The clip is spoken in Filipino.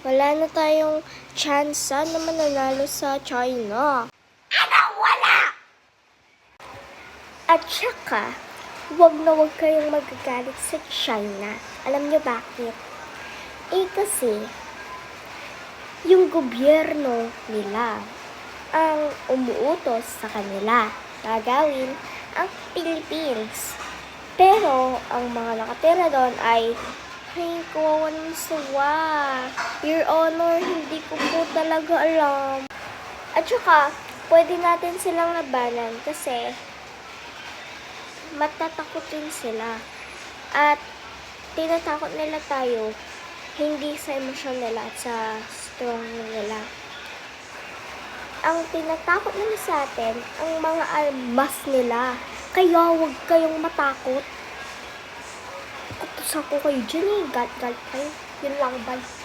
Wala na tayong tsansa na mananalo sa China. Anong wala? At saka, huwag na huwag kayong magagalit sa China. Alam niyo bakit? Kasi, yung gobyerno nila ang umuutos sa kanila na gawin ang Philippines. Pero, ang mga nakatira doon ay kawawa ng sawa. Your Honor, hindi ko po talaga alam. At saka, pwede natin silang labanan kasi matatakotin sila. At tinatakot nila tayo hindi sa emosyon nila at sa strong nila. Ang tinatakot nila sa atin, ang mga armas nila. Kaya huwag kayong matakot. Kutusan ko kayo dyan eh. Gal kayo. Yun lang, bye.